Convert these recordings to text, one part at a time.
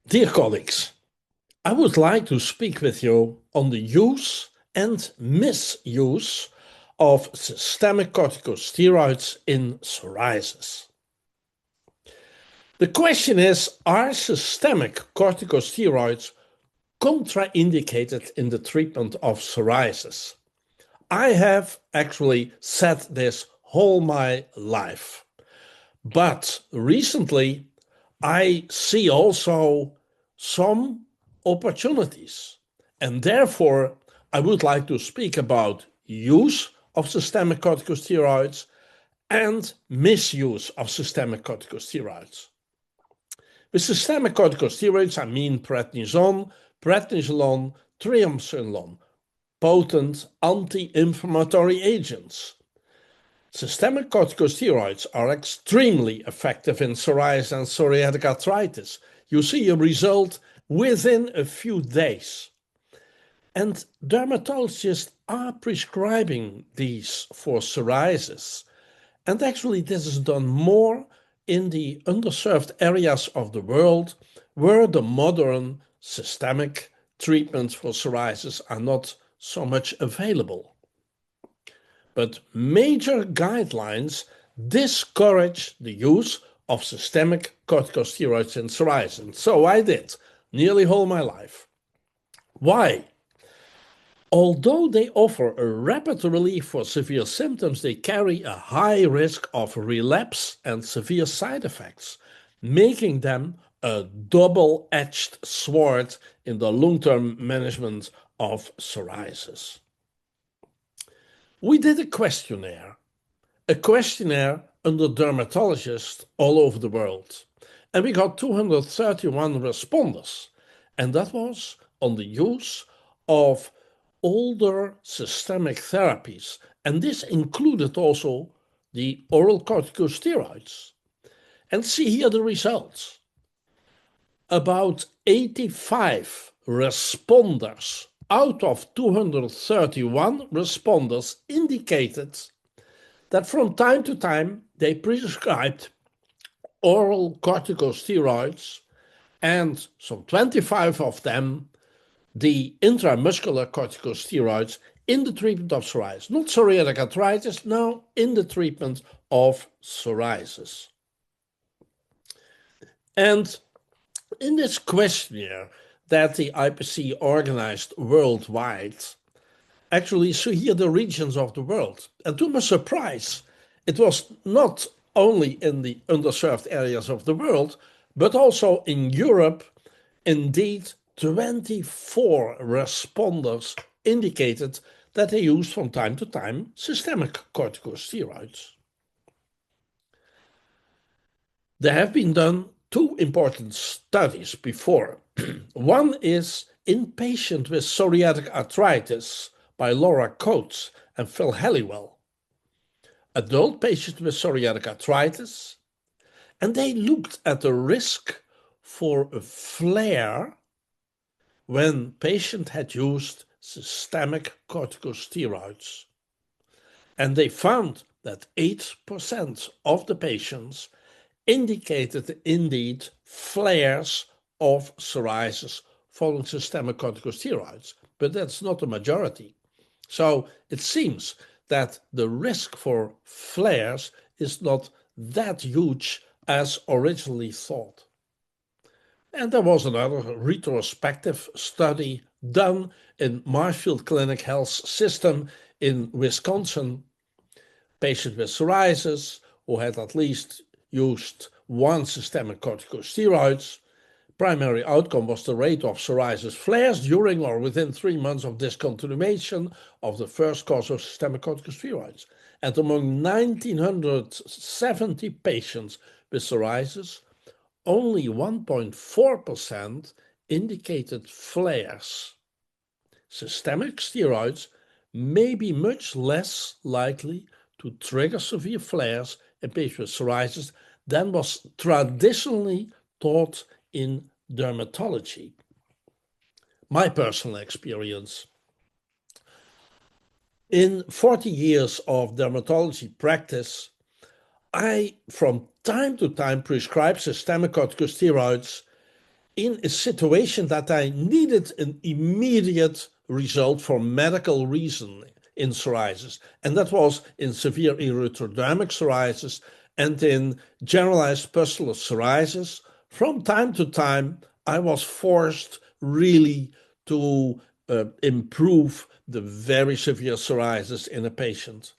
Dear colleagues, I would like to speak with you on the use and misuse of systemic corticosteroids in psoriasis. The question is, are systemic corticosteroids contraindicated in the treatment of psoriasis? I have actually said this all my life, but recently I see also some opportunities. And therefore, I would like to speak about use of systemic corticosteroids and misuse of systemic corticosteroids. With systemic corticosteroids, I mean prednisone, prednisolone, triamcinolone, potent anti-inflammatory agents. Systemic corticosteroids are extremely effective in psoriasis and psoriatic arthritis. You see a result within a few days. And dermatologists are prescribing these for psoriasis. And actually, this is done more in the underserved areas of the world where the modern systemic treatments for psoriasis are not so much available. But major guidelines discourage the use of systemic corticosteroids in psoriasis. And so I did, nearly all my life. Why? Although they offer a rapid relief for severe symptoms, they carry a high risk of relapse and severe side effects, making them a double-edged sword in the long-term management of psoriasis. We did a questionnaire under dermatologists all over the world, and we got 231 responders, and that was on the use of older systemic therapies, and this included also the oral corticosteroids. And see here the results. About 85 responders out of 231 responders indicated that from time to time they prescribed oral corticosteroids, and some 25 of them the intramuscular corticosteroids in the treatment of psoriasis. Not psoriatic arthritis, no, in the treatment of psoriasis. And in this questionnaire that the IPC organized worldwide, actually, so here the regions of the world. And to my surprise, it was not only in the underserved areas of the world, but also in Europe. Indeed, 24 responders indicated that they used from time to time systemic corticosteroids. There have been done two important studies before. One is in patients with psoriatic arthritis by Laura Coates and Phil Halliwell. Adult patients with psoriatic arthritis, and they looked at the risk for a flare when patient had used systemic corticosteroids. And they found that 8% of the patients indicated indeed flares of psoriasis following systemic corticosteroids, but that's not the majority. So it seems that the risk for flares is not that huge as originally thought. And there was another retrospective study done in Marshfield Clinic Health System in Wisconsin. Patients with psoriasis who had at least used one systemic corticosteroids. Primary outcome was the rate of psoriasis flares during or within 3 months of discontinuation of the first course of systemic corticosteroids. And among 1,970 patients with psoriasis, only 1.4% indicated flares. Systemic steroids may be much less likely to trigger severe flares in patients with psoriasis than was traditionally taught in dermatology. My personal experience. In 40 years of dermatology practice, I, from time to time, prescribe systemic corticosteroids in a situation that I needed an immediate result for medical reason in psoriasis. And that was in severe erythrodermic psoriasis and in generalized pustular psoriasis. From time to time, I was forced really to improve the very severe psoriasis in a patient.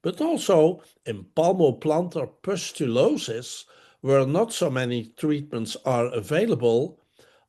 But also in palmoplantar pustulosis, where not so many treatments are available,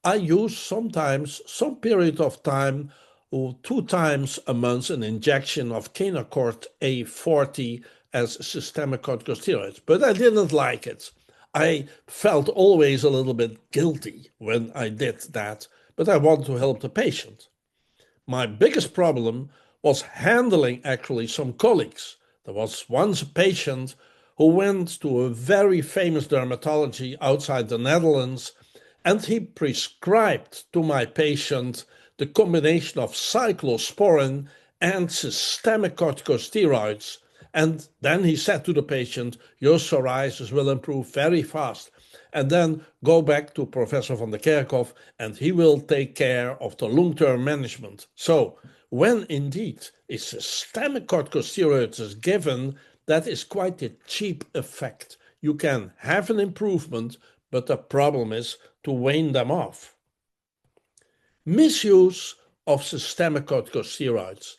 I use sometimes some period of time, or 2 times a month, an injection of Kenacort A40 as systemic corticosteroids. But I didn't like it. I felt always a little bit guilty when I did that, but I want to help the patient. My biggest problem was handling actually some colleagues. There was once a patient who went to a very famous dermatology outside the Netherlands, and he prescribed to my patient the combination of cyclosporin and systemic corticosteroids. And then he said to the patient, your psoriasis will improve very fast. And then go back to Professor van der Kerkhof and he will take care of the long-term management. So when indeed a systemic corticosteroid is given, that is quite a cheap effect. You can have an improvement, but the problem is to wane them off. Misuse of systemic corticosteroids.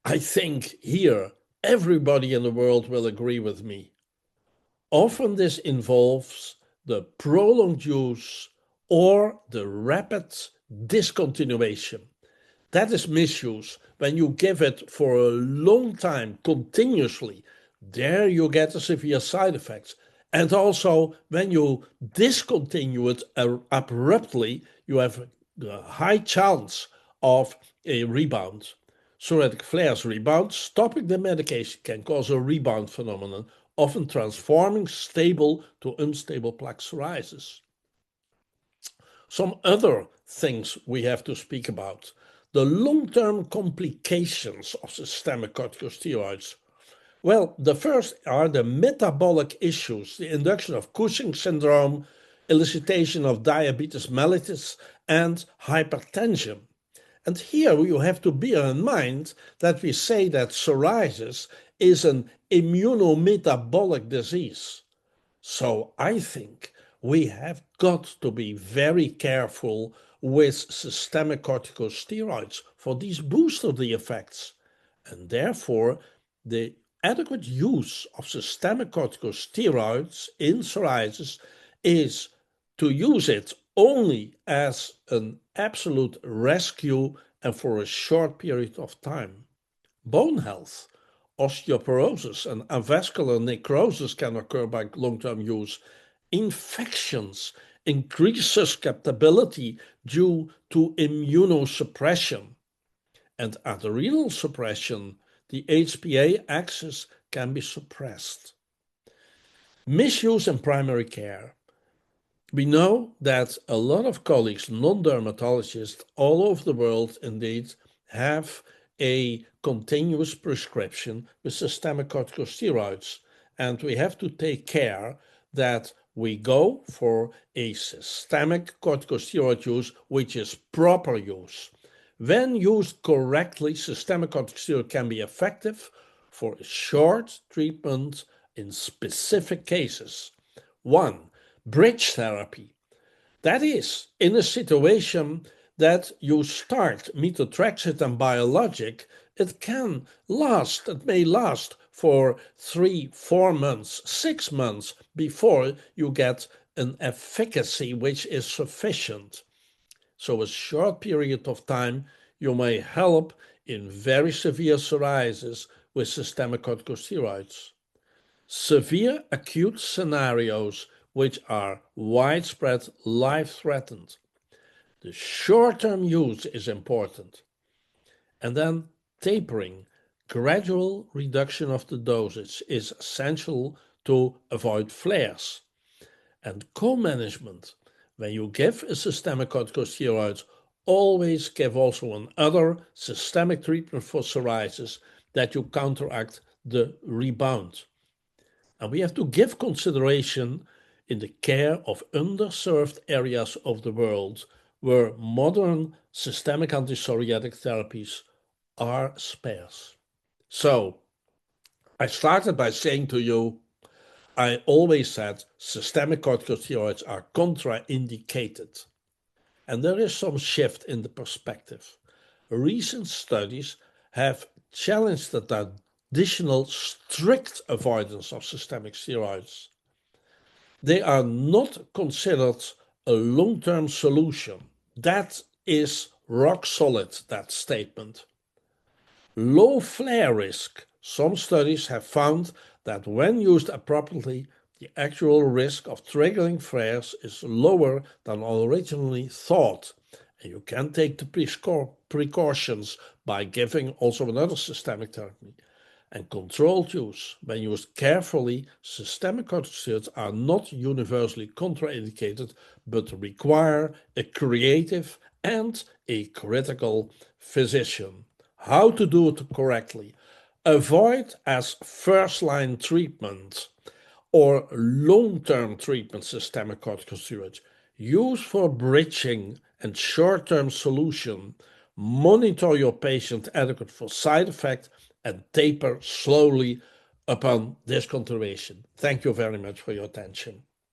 I think here everybody in the world will agree with me. Often this involves the prolonged use or the rapid discontinuation. That is misuse. When you give it for a long time continuously, there you get the severe side effects. And also when you discontinue it abruptly, you have a high chance of a rebound. Psoriatic flares rebound. Stopping the medication can cause a rebound phenomenon, often transforming stable to unstable plaque psoriasis. Some other things we have to speak about. The long-term complications of systemic corticosteroids. Well, the first are the metabolic issues, the induction of Cushing syndrome, elicitation of diabetes mellitus, and hypertension. And here you have to bear in mind that we say that psoriasis is an immunometabolic disease. So I think we have got to be very careful with systemic corticosteroids for these booster the effects. And therefore, the adequate use of systemic corticosteroids in psoriasis is to use it only as an absolute rescue and for a short period of time. Bone health, osteoporosis, and avascular necrosis can occur by long-term use. Infections, increased susceptibility due to immunosuppression. And adrenal suppression, the HPA axis can be suppressed. Misuse in primary care. We know that a lot of colleagues, non-dermatologists all over the world indeed, have a continuous prescription with systemic corticosteroids. And we have to take care that we go for a systemic corticosteroid use, which is proper use. When used correctly, systemic corticosteroid can be effective for a short treatment in specific cases. 1. Bridge therapy. That is, in a situation that you start methotrexate and biologic, it may last for 3, 4 months, 6 months before you get an efficacy which is sufficient. So a short period of time, you may help in very severe psoriasis with systemic corticosteroids. Severe acute scenarios which are widespread, life-threatened. The short-term use is important. And then tapering, gradual reduction of the dosage is essential to avoid flares. And co-management, when you give a systemic corticosteroid, always give also another systemic treatment for psoriasis that you counteract the rebound. And we have to give consideration in the care of underserved areas of the world where modern systemic antipsoriatic therapies are sparse. So, I started by saying to you, I always said systemic corticosteroids are contraindicated. And there is some shift in the perspective. Recent studies have challenged the traditional strict avoidance of systemic steroids. They are not considered a long-term solution. That is rock solid, that statement. Low flare risk. Some studies have found that when used appropriately, the actual risk of triggering flares is lower than originally thought. And you can take the precautions by giving also another systemic therapy. And controlled use, when used carefully, systemic corticosteroids are not universally contraindicated, but require a creative and a critical physician. How to do it correctly. Avoid as first-line treatment or long-term treatment systemic corticosteroids. Use for bridging and short-term solution. Monitor your patient adequate for side effect and taper slowly upon discontinuation. Thank you very much for your attention.